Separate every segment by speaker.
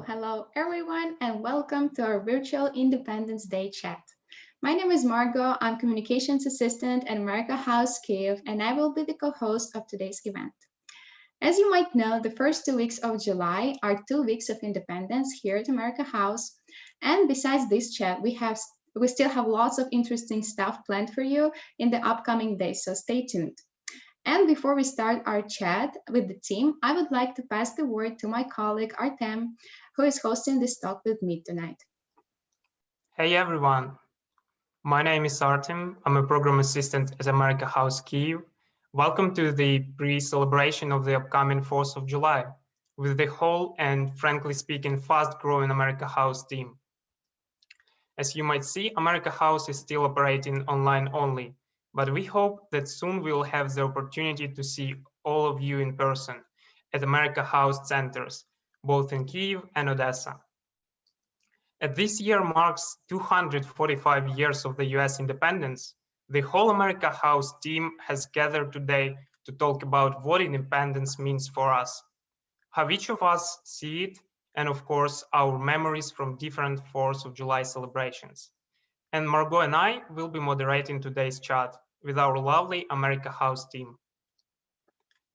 Speaker 1: Hello everyone, and welcome to our virtual Independence Day chat. My name is Margot, I'm Communications Assistant at America House Kyiv, and I will be the co-host of today's event. As you might know, the first 2 weeks of July are 2 weeks of independence here at America House, and besides this chat, we still have lots of interesting stuff planned for you in the upcoming days, so stay tuned. And before we start our chat with the team, I would like to pass the word to my colleague ARTEM, who is hosting this talk with me tonight.
Speaker 2: Hey everyone, my name is Artem. I'm a program assistant at America House Kyiv. Welcome to the pre-celebration of the upcoming 4th of July with the whole and, frankly speaking, fast-growing America House team. As you might see, America House is still operating online only, but we hope that soon we'll have the opportunity to see all of you in person at America House centers, both in Kyiv and Odesa. As this year marks 245 years of the US independence, the whole America House team has gathered today to talk about what independence means for us, how each of us see it, and of course, our memories from different 4th of July celebrations. And Margot and I will be moderating today's chat with our lovely America House team.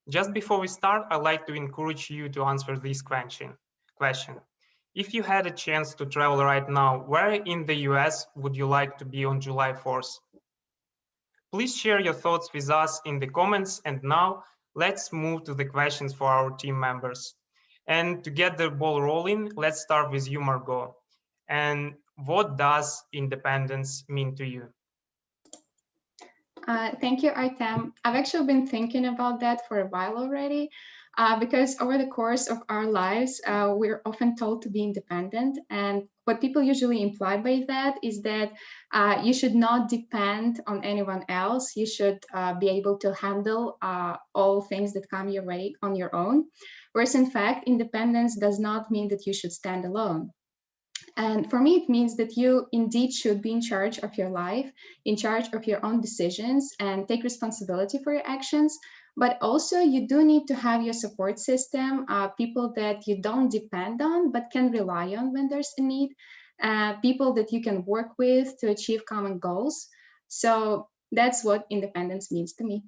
Speaker 2: Just before we start, I'd like to encourage you to answer this question. If you had a chance to travel right now, where in the US would you like to be on July 4th? Please share your thoughts with us in the comments, and now let's move to the questions for our team members. And to get the ball rolling, let's start with you, Margot. And what does independence mean to you?
Speaker 1: Thank you, Artem. I've actually been thinking about that for a while already, because over the course of our lives, we're often told to be independent. And what people usually imply by that is that you should not depend on anyone else. You should be able to handle all things that come your way on your own. Whereas in fact, independence does not mean that you should stand alone. And for me, it means that you indeed should be in charge of your life, in charge of your own decisions, and take responsibility for your actions. But also, you do need to have your support system, people that you don't depend on, but can rely on when there's a need, people that you can work with to achieve common goals. So that's what independence means to me.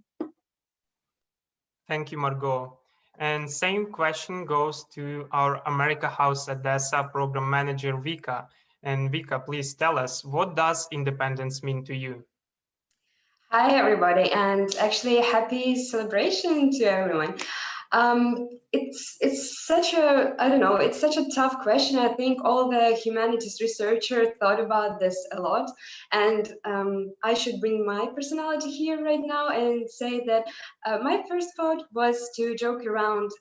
Speaker 2: Thank you, Margot. And same question goes to our America House Odesa program manager, Vika. And Vika, please tell us, what does independence mean to you?
Speaker 3: Hi, everybody, and actually happy celebration to everyone. It's such a, I don't know, it's such a tough question. I think all the humanities researchers thought about this a lot, and I should bring my personality here right now and say that my first thought was to joke around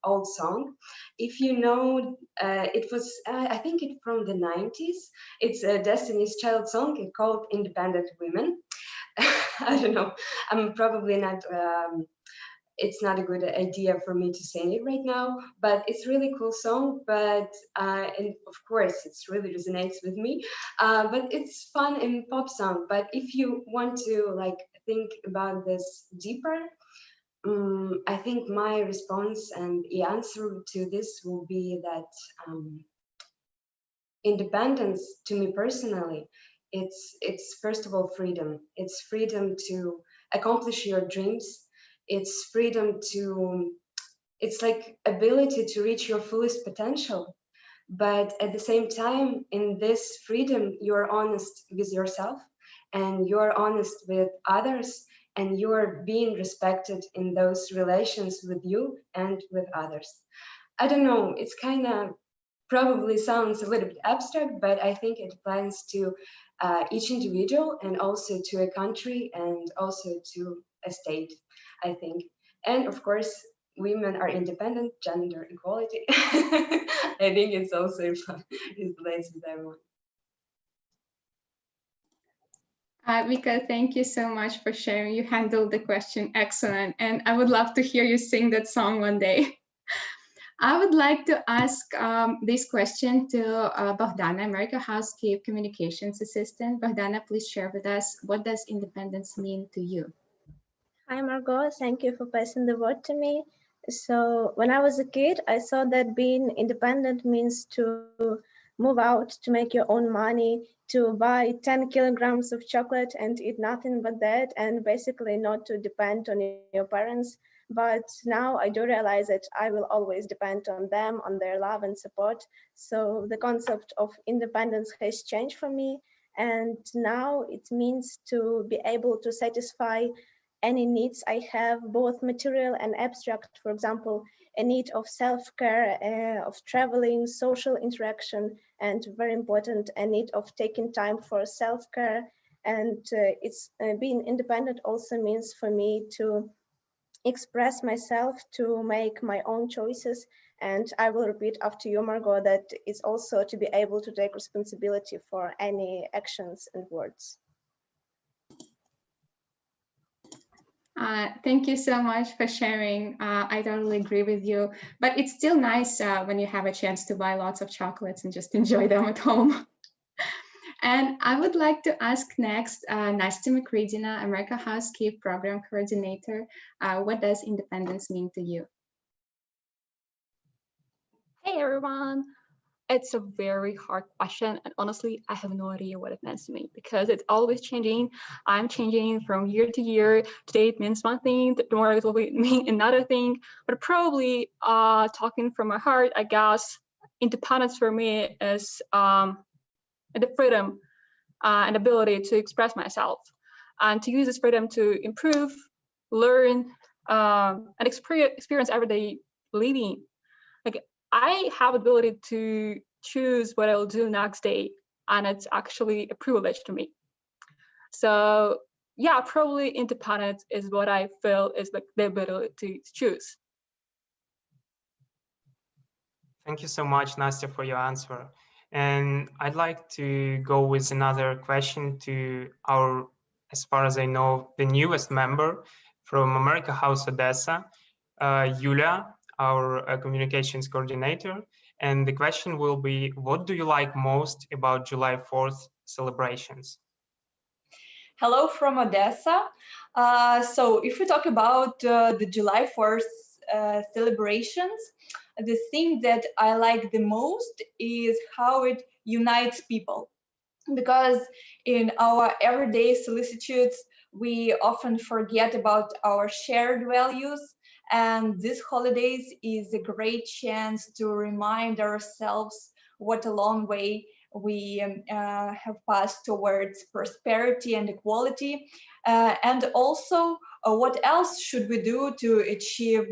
Speaker 3: old song. If you know, it was, I think it's from the 90s. It's a Destiny's Child song called Independent Women. I don't know. I'm probably not. It's not a good idea for me to sing it right now, but it's really cool song. But and of course, it's really resonates with me. But it's fun and pop song. But if you want to like think about this deeper, I think my response and the answer to this will be that independence to me personally. It's first of all freedom. It's freedom to accomplish your dreams. It's freedom to, it's like ability to reach your fullest potential. But at the same time, in this freedom, you're honest with yourself and you're honest with others and you're being respected in those relations with you and with others. I don't know, it's kind of probably sounds a little bit abstract, but I think it applies to each individual and also to a country and also to a state, I think. And of course, women are independent, gender equality. I think it's also it relates with everyone.
Speaker 1: Vika, thank you so much for sharing. You handled the question excellent, and I would love to hear you sing that song one day. I would like to ask this question to BOHDANA, America House Kyiv Communications Assistant. BOHDANA, please share with us, what does independence mean to you?
Speaker 4: Hi, Margot. Thank you for passing the word to me. So when I was a kid, I thought that being independent means to move out, to make your own money, to buy 10 kilograms of chocolate and eat nothing but that, and basically not to depend on your parents. But now I do realize that I will always depend on them, on their love and support. So the concept of independence has changed for me. And now it means to be able to satisfy any needs I have, both material and abstract. For example, a need of self-care, of traveling, social interaction, and very important, a need of taking time for self-care. And being independent also means for me to express myself, to make my own choices. And I will repeat after you, Margot, that it's also to be able to take responsibility for any actions and words.
Speaker 1: Thank you so much for sharing. I totally agree with you, but it's still nice when you have a chance to buy lots of chocolates and just enjoy them at home. And I would like to ask next, Nastya MAKRIDINA, America House Kyiv Program Coordinator. What does independence mean to you?
Speaker 5: Hey everyone, it's a very hard question, and honestly, I have no idea what it means to me because it's always changing. I'm changing from year to year. Today it means one thing, tomorrow it will mean another thing, but probably talking from my heart, I guess independence for me is the freedom and ability to express myself and to use this freedom to improve, learn, and experience everyday living. Like, I have ability to choose what I'll do next day, and it's actually a privilege to me. So yeah, probably independence is what I feel is like the ability to choose.
Speaker 2: Thank you so much, Nastya, for your answer. And I'd like to go with another question to our, as far as I know, the newest member from America House Odesa, Yulia, our communications coordinator. And the question will be, what do you like most about July 4th celebrations?
Speaker 6: Hello from Odessa. So if we talk about the July 4th celebrations, the thing that I like the most is how it unites people. Because in our everyday solicitudes, we often forget about our shared values And this holidays is a great chance to remind ourselves what a long way we have passed towards prosperity and equality, and also what else should we do to achieve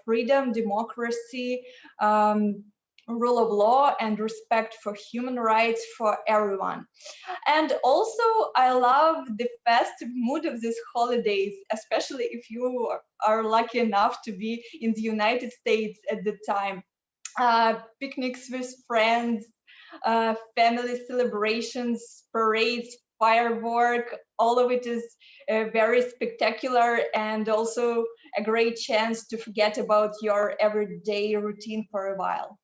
Speaker 6: freedom, democracy, rule of law, and respect for human rights for everyone. And also, I love the festive mood of these holidays, especially if you are lucky enough to be in the United States at the time. Picnics with friends, family celebrations, parades, firework, all of it is very spectacular and also a great chance to forget about your everyday routine for a while.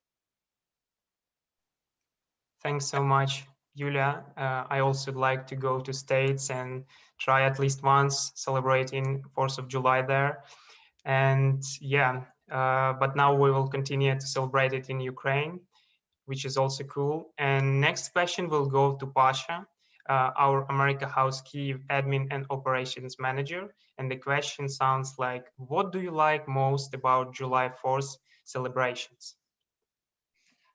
Speaker 2: Thanks so much, Yulia. I also like to go to States and try at least once celebrating 4th of July there. And yeah, but now we will continue to celebrate it in Ukraine, which is also cool. And next question will go to Pasha, our America House Kyiv admin and operations manager. And the question sounds like, what do you like most about July 4th celebrations?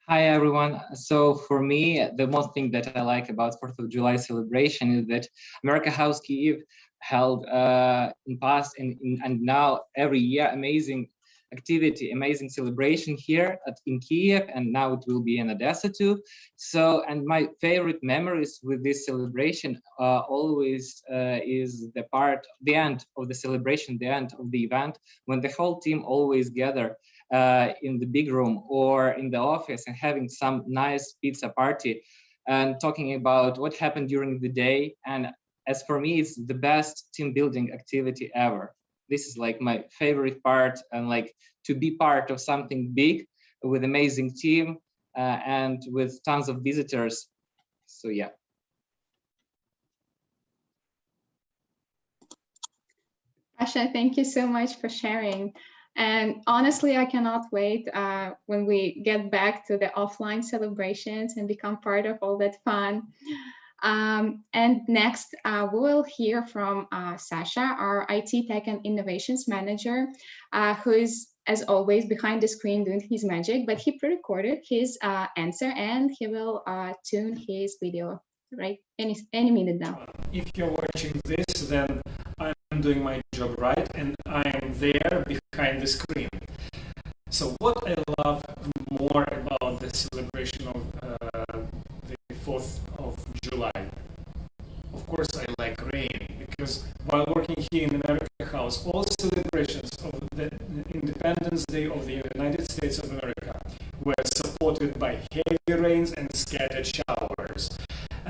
Speaker 7: Hi everyone. So for me, the most thing that I like about 4th of July celebration is that America House Kyiv held in past and now every year amazing activity, amazing celebration here in Kyiv, and now it will be in Odesa too. So, and my favorite memories with this celebration always is the end of the celebration, the end of the event, when the whole team always gather in the big room or in the office and having some nice pizza party and talking about what happened during the day. And as for me, it's the best team building activity ever. This is like my favorite part, and like to be part of something big with amazing team and with tons of visitors. So yeah.
Speaker 1: Pasha, thank you so much for sharing. And honestly, I cannot wait when we get back to the offline celebrations and become part of all that fun. And next, we will hear from Sasha, our IT Tech and Innovations Manager, who is, as always, behind the screen doing his magic, but he pre-recorded his answer and he will tune his video right any minute now.
Speaker 8: If you're watching this, then I'm doing my job right and I'm there behind the screen. So what I love more about the celebration of the 4th of July, of course I like rain, because while working here in America House, all celebrations of the Independence Day of the United States of America were supported by heavy rains and scattered showers.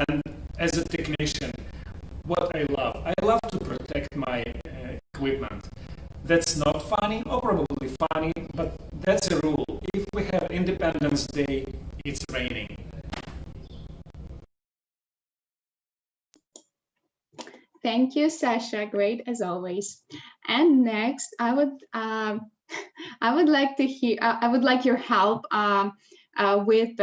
Speaker 8: And as a technician, what I love to protect my equipment. That's not funny, or probably funny, but that's a rule. If we have Independence Day, it's raining.
Speaker 1: Thank you, Sasha. Great as always. And next, I would like your help with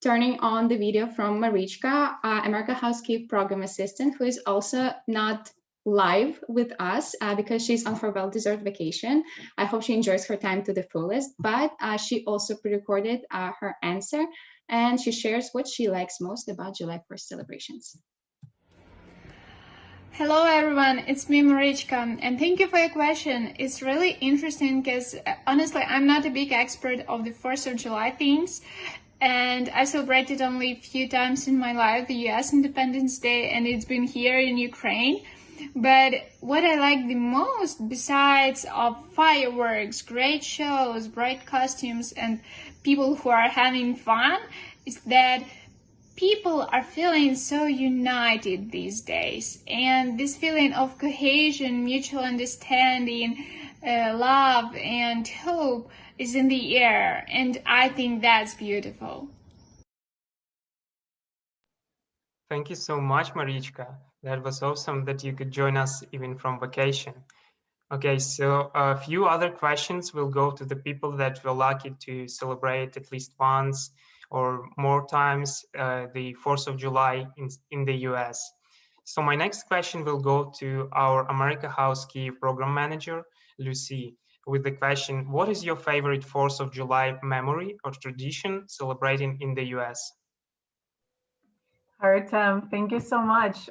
Speaker 1: turning on the video from Marichka, America House Kyiv program assistant, who is also not live with us because she's on her well-deserved vacation. I hope she enjoys her time to the fullest, but she also pre-recorded her answer and she shares what she likes most about July 1st celebrations.
Speaker 9: Hello everyone, it's me Marichka, and thank you for your question. It's really interesting because honestly I'm not a big expert of the 4th of July things, and I celebrated only a few times in my life the US Independence Day, and it's been here in Ukraine. But what I like the most, besides of fireworks, great shows, bright costumes, and people who are having fun, is that people are feeling so united these days, and this feeling of cohesion, mutual understanding, love and hope is in the air, and I think that's beautiful.
Speaker 2: Thank you so much, Marichka. That was awesome that you could join us even from vacation. Okay, so a few other questions will go to the people that were lucky to celebrate at least once or more times the 4th of July in the US. So my next question will go to our America House Kyiv program manager, Lucy. with the question, what is your favorite 4th of July memory or tradition celebrating in the US?
Speaker 10: ARTEM, thank you so much.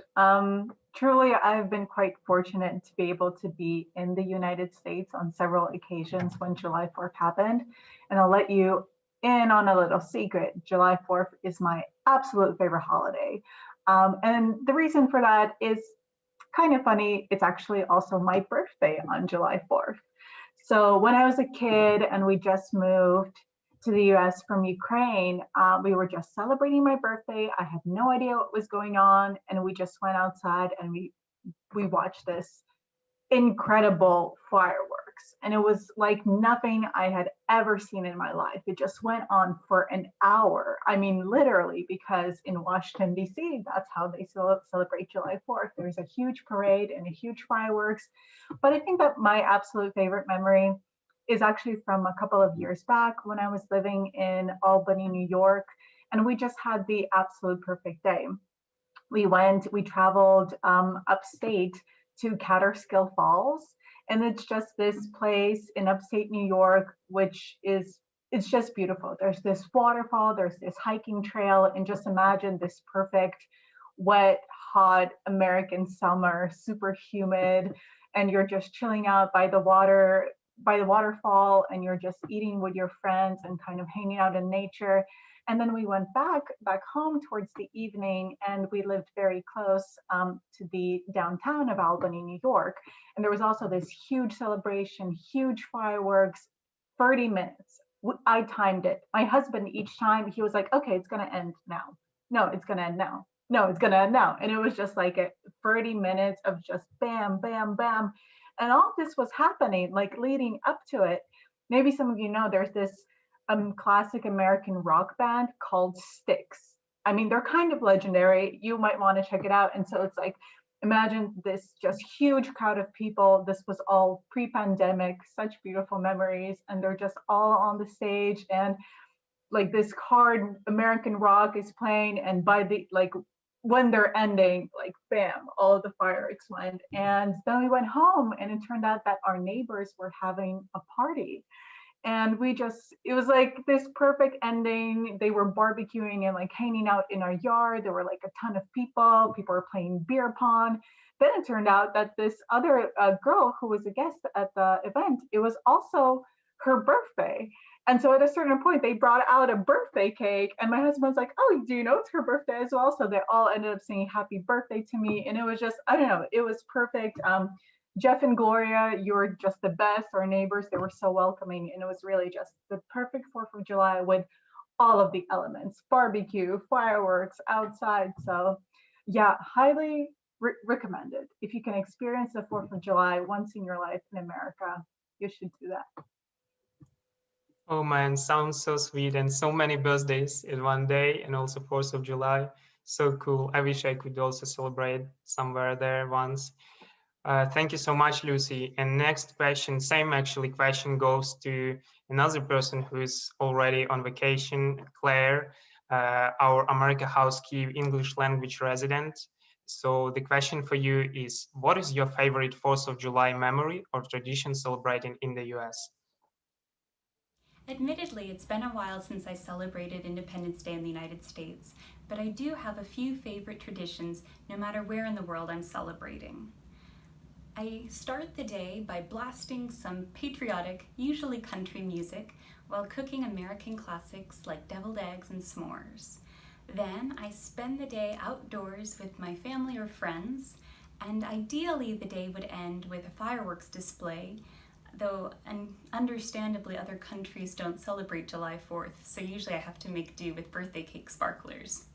Speaker 10: Truly, I've been quite fortunate to be able to be in the United States on several occasions when July 4th happened. And I'll let you in on a little secret. July 4th is my absolute favorite holiday. And the reason for that is kind of funny. It's actually also my birthday on July 4th. So when I was a kid and we just moved to the US from Ukraine, we were just celebrating my birthday. I had no idea what was going on. And we just went outside and we watched this incredible fireworks. And it was like nothing I had ever seen in my life. It just went on for an hour. I mean, literally, because in Washington, D.C., that's how they celebrate July 4th. There's a huge parade and a huge fireworks. But I think that my absolute favorite memory is actually from a couple of years back when I was living in Albany, New York, and we just had the absolute perfect day. We traveled upstate to Catterskill Falls, and it's just this place in upstate New York, which is, it's just beautiful. There's this waterfall, there's this hiking trail, and just imagine this perfect, wet, hot American summer, super humid, and you're just chilling out by the waterfall, and you're just eating with your friends and kind of hanging out in nature. And then we went back home towards the evening, and we lived very close to the downtown of Albany, New York. And there was also this huge celebration, huge fireworks, 30 minutes. I timed it. My husband, each time he was like, okay, it's gonna end now. No, it's gonna end now. No, it's gonna end now. And it was just like 30 minutes of just bam, bam, bam. And all this was happening, like leading up to it. Maybe some of you know there's this classic American rock band called Styx. I mean, they're kind of legendary. You might want to check it out. And so it's like, imagine this just huge crowd of people. This was all pre-pandemic, such beautiful memories. And they're just all on the stage, and like this hard American rock is playing. And by the, like, when they're ending, like bam, all of the fireworks went. And then we went home, and it turned out that our neighbors were having a party. And it was like this perfect ending. They were barbecuing and like hanging out in our yard. There were like a ton of people. People were playing beer pong. Then it turned out that this other girl who was a guest at the event, it was also her birthday. And so at a certain point, they brought out a birthday cake, and my husband was like, oh, do you know it's her birthday as well? So they all ended up saying happy birthday to me. And it was just, I don't know, it was perfect. Jeff and Gloria, you're just the best. Our neighbors, they were so welcoming. And it was really just the perfect 4th of July with all of the elements, barbecue, fireworks, outside. So yeah, highly recommended. If you can experience the 4th of July once in your life in America, you should do that.
Speaker 2: Oh man, sounds so sweet, and so many birthdays in one day, and also 4th of July. So cool. I wish I could also celebrate somewhere there once. Thank you so much, Lucy. And next question, same actually question goes to another person who is already on vacation, Claire, our America House Kyiv English language resident. So the question for you is, what is your favorite 4th of July memory or tradition celebrating in the US?
Speaker 11: Admittedly, it's been a while since I celebrated Independence Day in the United States, but I do have a few favorite traditions no matter where in the world I'm celebrating. I start the day by blasting some patriotic, usually country music, while cooking American classics like deviled eggs and s'mores. Then I spend the day outdoors with my family or friends, and ideally the day would end with a fireworks display, though understandably other countries don't celebrate July 4th, so usually I have to make do with birthday cake sparklers.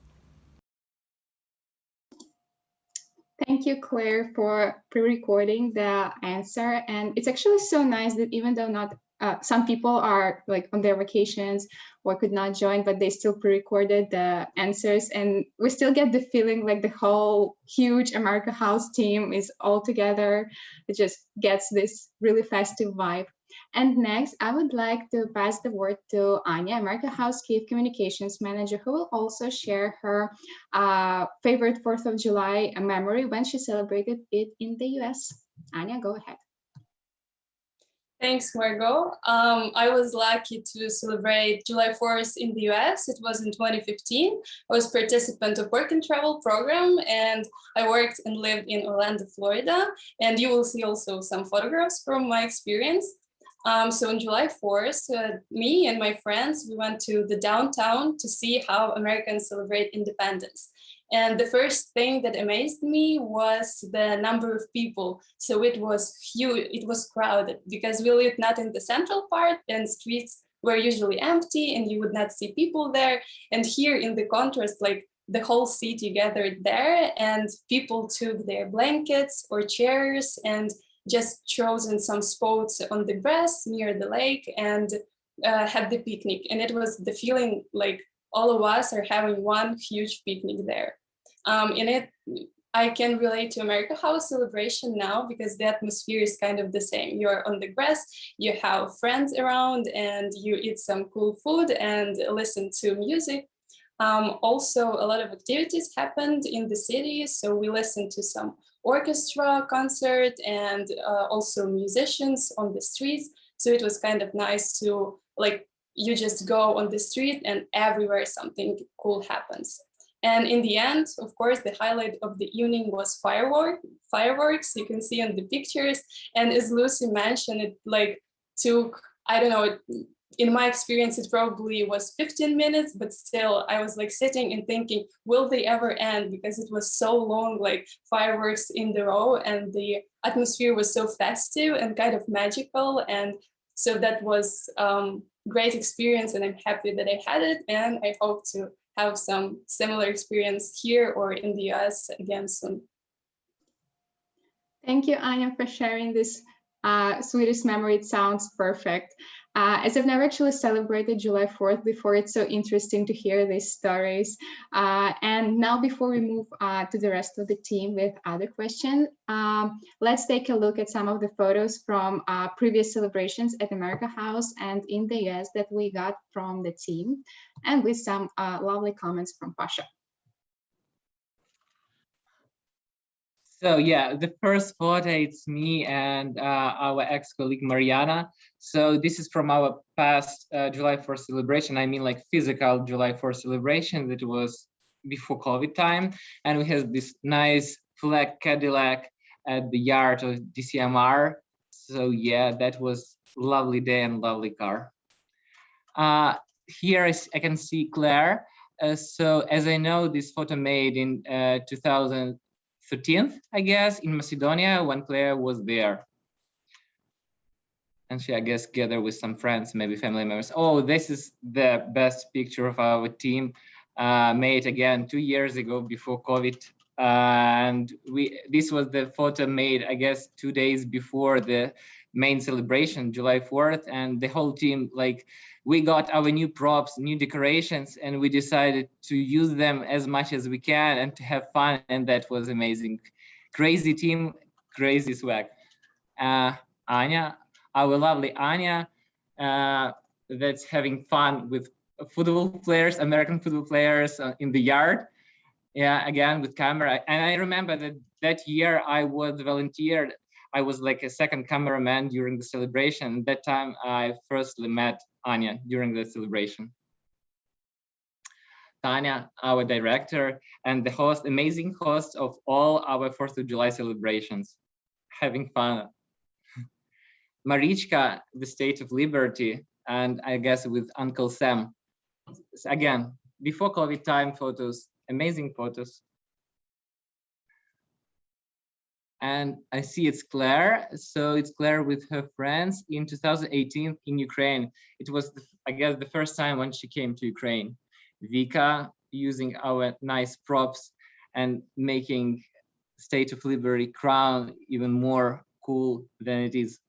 Speaker 1: Thank you, Claire, for pre-recording the answer. And it's actually so nice that even though not some people are like on their vacations or could not join, but they still pre-recorded the answers, and we still get the feeling like the whole huge America House team is all together. It just gets this really festive vibe. And next, I would like to pass the word to Anya, America House Kyiv Communications Manager, who will also share her favorite 4th of July memory when she celebrated it in the US. Anya, go ahead.
Speaker 12: Thanks, Margot. I was lucky to celebrate July 4th in the US. It was in 2015. I was participant of work and travel program, and I worked and lived in Orlando, Florida. And you will see also some photographs from my experience. So on July 4th, me and my friends, we went to the downtown to see how Americans celebrate independence. And the first thing that amazed me was the number of people. So it was huge, it was crowded because we lived not in the central part and streets were usually empty and you would not see people there. And here in the contrast, like the whole city gathered there and people took their blankets or chairs and just chosen some spots on the grass near the lake and had the picnic. And it was the feeling like all of us are having one huge picnic there. In it, I can relate to America House celebration now because the atmosphere is kind of the same. You're on the grass, you have friends around and you eat some cool food and listen to music. Also, a lot of activities happened in the city. So we listened to some orchestra concert and also musicians on the streets. So it was kind of nice to like, you just go on the street and everywhere something cool happens. And in the end, of course, the highlight of the evening was fireworks. You can see on the pictures. And as Lucy mentioned, it like took, I don't know, in my experience, it probably was 15 minutes, but still I was like sitting and thinking, will they ever end? Because it was so long, like fireworks in the row and the atmosphere was so festive and kind of magical. And so that was great experience and I'm happy that I had it. And I hope to have some similar experience here or in the US again soon.
Speaker 1: Thank you, Anya, for sharing this sweetest memory. It sounds perfect. As I've never actually celebrated July 4th before, it's so interesting to hear these stories. And now before we move to the rest of the team with other questions, let's take a look at some of the photos from previous celebrations at America House and in the US that we got from the team, and with some lovely comments from Pasha.
Speaker 7: So yeah, the first photo, it's me and our ex-colleague Mariana. So this is from our past July 4th celebration. I mean like physical July 4th celebration that was before COVID time. And we have this nice flag Cadillac at the yard of DCMR. So yeah, that was lovely day and lovely car. Here I can see Claire. So as I know, this photo made in 2013, I guess, in Macedonia when Claire was there. And she, I guess, gathered with some friends, maybe family members. Oh, this is the best picture of our team, made again 2 years ago before COVID. And this was the photo made, I guess, 2 days before the main celebration, July 4th. And the whole team, like, we got our new props, new decorations, and we decided to use them as much as we can and to have fun. And that was amazing. Crazy team, crazy swag. Anya, our lovely Anya, that's having fun with football players, American football players in the yard. Yeah, again with camera. And I remember that that year I was volunteered. I was like a second cameraman during the celebration. That time I firstly met Anya during the celebration. Tanya, our director and the host, amazing host of all our 4th of July celebrations, having fun. Marichka, the State of Liberty, and I guess with Uncle Sam. Again, before COVID time photos, amazing photos. And I see it's Claire. So it's Claire with her friends in 2018 in Ukraine. It was, I guess, the first time when she came to Ukraine. Vika using our nice props and making State of Liberty crown even more cool than it is.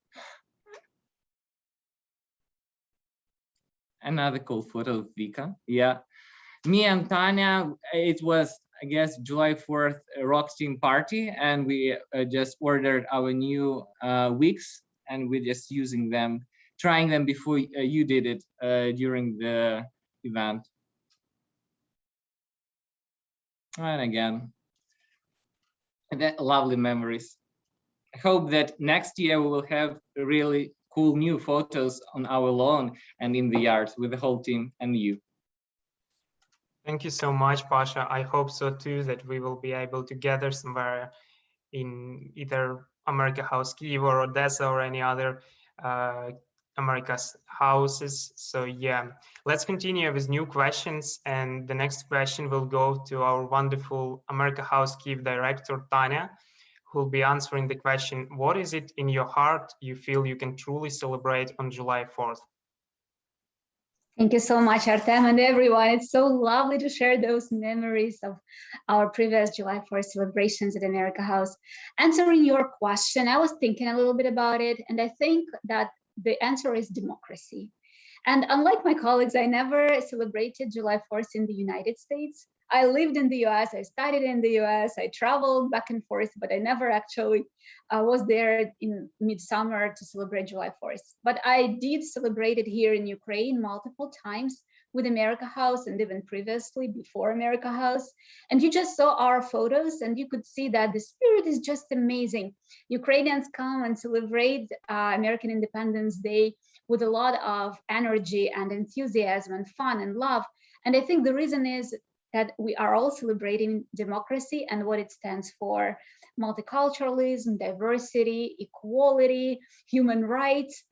Speaker 7: Another cool photo of Vika. Yeah. Me and Tanya, it was, I guess, July 4th rock team party, and we just ordered our new wigs, and we're just using them, trying them before you did it during the event. And again, that lovely memories. I hope that next year we will have really cool new photos on our lawn and in the yard with the whole team and you.
Speaker 2: Thank you so much, Pasha. I hope so too, that we will be able to gather somewhere in either America House Kyiv or Odessa or any other America's houses. So yeah, let's continue with new questions. And the next question will go to our wonderful America House Kyiv director, Tanya, who will be answering the question, what is it in your heart you feel you can truly celebrate on July 4th?
Speaker 13: Thank you so much, Artem, and everyone. It's so lovely to share those memories of our previous July 4th celebrations at America House. Answering your question, I was thinking a little bit about it, and I think that the answer is democracy. And unlike my colleagues, I never celebrated July 4th in the United States. I lived in the US, I studied in the US, I traveled back and forth, but I never actually was there in midsummer to celebrate July 4th. But I did celebrate it here in Ukraine multiple times with America House and even previously before America House. And you just saw our photos and you could see that the spirit is just amazing. Ukrainians come and celebrate American Independence Day with a lot of energy and enthusiasm and fun and love. And I think the reason is that we are all celebrating democracy and what it stands for: multiculturalism, diversity, equality, human rights.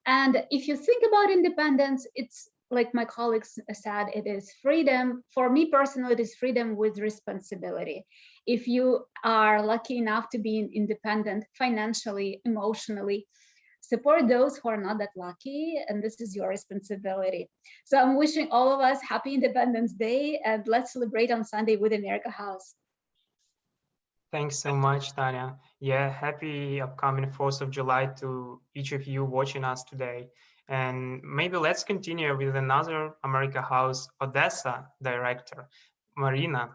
Speaker 13: And if you think about independence, it's like my colleagues said, it is freedom. For me personally, it is freedom with responsibility. If you are lucky enough to be independent financially, emotionally, support those who are not that lucky, and this is your responsibility. So I'm wishing all of us happy Independence Day, and let's celebrate on Sunday with America House.
Speaker 2: Thanks so much, Tanya. Yeah, happy upcoming 4th of July to each of you watching us today. And maybe let's continue with another America House Odessa director, Maryna.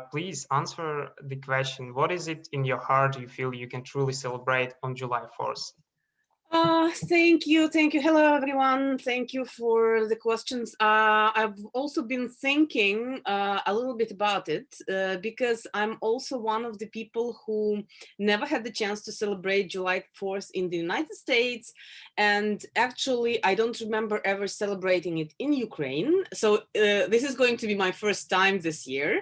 Speaker 2: Please answer the question, what is it in your heart you feel you can truly celebrate on July 4th?
Speaker 14: Thank you. Hello, everyone. Thank you for the questions. I've also been thinking a little bit about it because I'm also one of the people who never had the chance to celebrate July 4th in the United States. And actually, I don't remember ever celebrating it in Ukraine. So this is going to be my first time this year.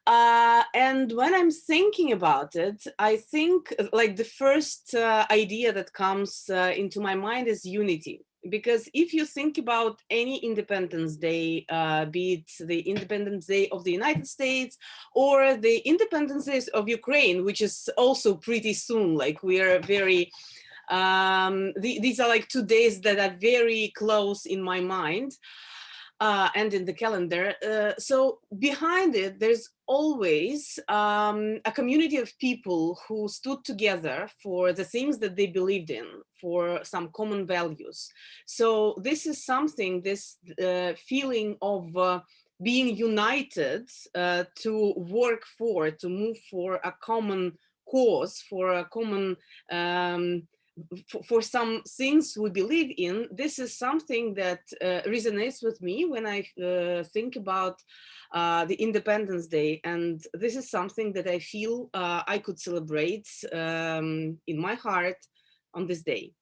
Speaker 14: And when I'm thinking about it, I think like the first idea that comes into my mind is unity. Because if you think about any Independence Day, be it the Independence Day of the United States or the Independence Day of Ukraine, which is also pretty soon, like we are very, these are like 2 days that are very close in my mind. And in the calendar. So behind it, there's always a community of people who stood together for the things that they believed in, for some common values. So this is something, this feeling of being united to work for, to move for a common cause, for a common for some things we believe in. This is something that resonates with me when I think about the Independence Day. And this is something that I feel I could celebrate in my heart on this day.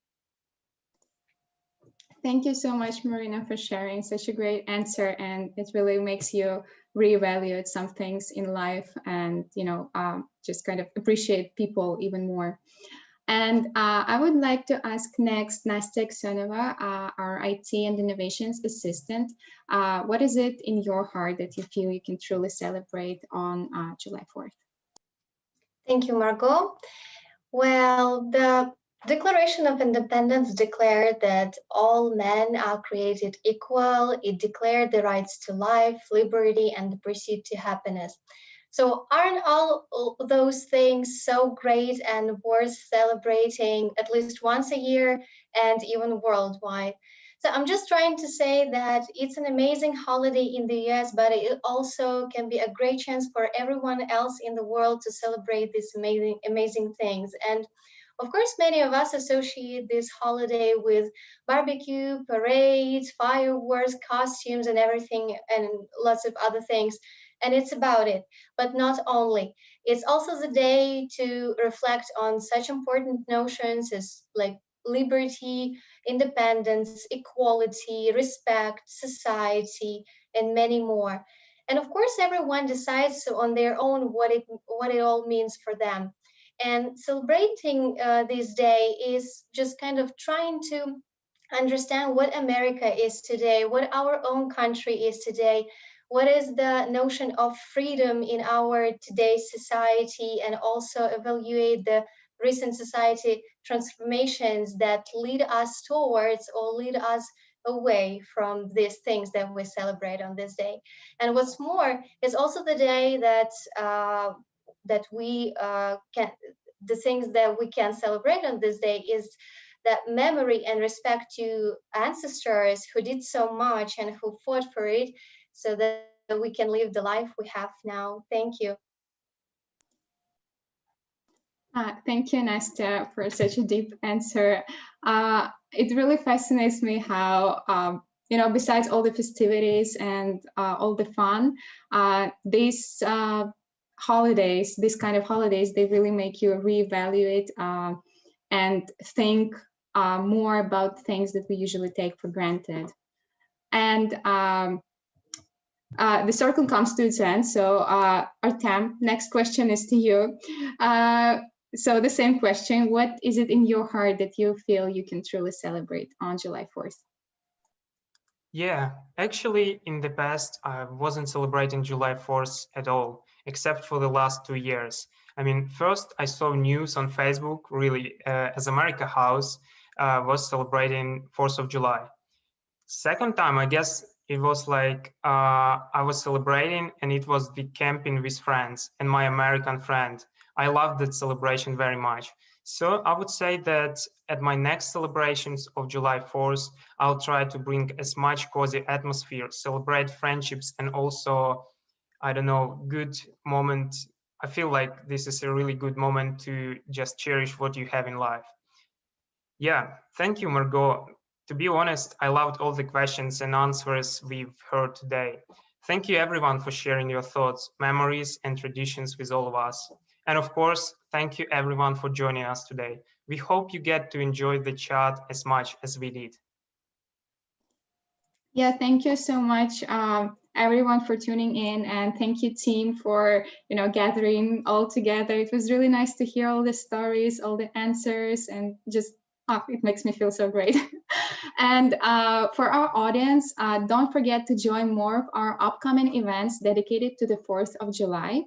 Speaker 1: Thank you so much, Maryna, for sharing such a great answer. And it really makes you reevaluate some things in life and, you know, just kind of appreciate people even more. And I would like to ask next Nastya AKSONOVA, our IT and Innovations Assistant. What is it in your heart that you feel you can truly celebrate on July 4th?
Speaker 15: Thank you, Margot. Well, the Declaration of Independence declared that all men are created equal. It declared the rights to life, liberty, and the pursuit to happiness. So aren't all those things so great and worth celebrating at least once a year and even worldwide? So I'm just trying to say that it's an amazing holiday in the US, but it also can be a great chance for everyone else in the world to celebrate these amazing things. And of course, many of us associate this holiday with barbecue, parades, fireworks, costumes, and everything, and lots of other things. And it's about it, but not only. It's also the day to reflect on such important notions as like liberty, independence, equality, respect, society, and many more. And of course, everyone decides on their own what it all means for them. And celebrating this day is just kind of trying to understand what America is today, what our own country is today, what is the notion of freedom in our today's society, and also evaluate the recent society transformations that lead us towards or lead us away from these things that we celebrate on this day. And what's more is also the day that that we can, the things that we can celebrate on this day is that memory and respect to ancestors who did so much and who fought for it, so that we can live the life we have now. Thank you.
Speaker 1: Thank you, Nastya, for such a deep answer. It really fascinates me how, you know, besides all the festivities and all the fun, these holidays, this kind of holidays, they really make you reevaluate and think more about things that we usually take for granted. And the circle comes to its end. So Artem, next question is to you. So the same question, what is it in your heart that you feel you can truly celebrate on July 4th?
Speaker 2: Yeah, actually, in the past, I wasn't celebrating July 4th at all, except for the last 2 years. I mean, first I saw news on Facebook, really, as America House was celebrating 4th of July. Second time, I guess it was like I was celebrating, and it was the camping with friends and my American friend. I loved that celebration very much. So I would say that at my next celebrations of July 4th, I'll try to bring as much cozy atmosphere, celebrate friendships, and also, I don't know, good moment. I feel like this is a really good moment to just cherish what you have in life. Yeah, thank you, Margot. To be honest, I loved all the questions and answers we've heard today. Thank you everyone for sharing your thoughts, memories, and traditions with all of us. And of course, thank you everyone for joining us today. We hope you get to enjoy the chat as much as we did.
Speaker 1: Yeah, thank you so much, everyone, for tuning in, and thank you, team, for gathering all together. It was really nice to hear all the stories, all the answers, and just it makes me feel so great. And for our audience, don't forget to join more of our upcoming events dedicated to the 4th of July.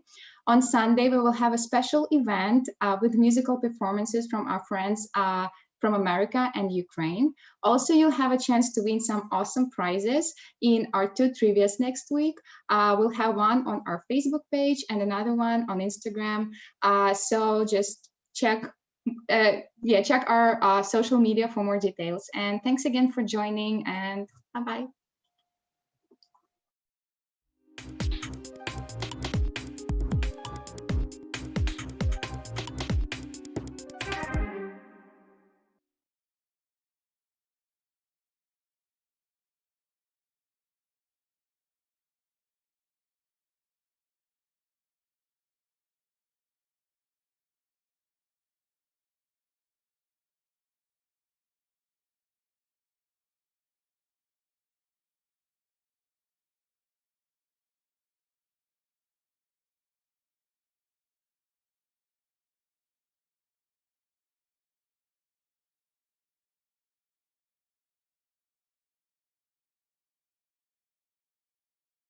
Speaker 1: On Sunday, we will have a special event with musical performances from our friends from America and Ukraine. Also, you'll have a chance to win some awesome prizes in our 2 trivias next week. We'll have one on our Facebook page and another one on Instagram. So just check our social media for more details. And thanks again for joining, and bye-bye.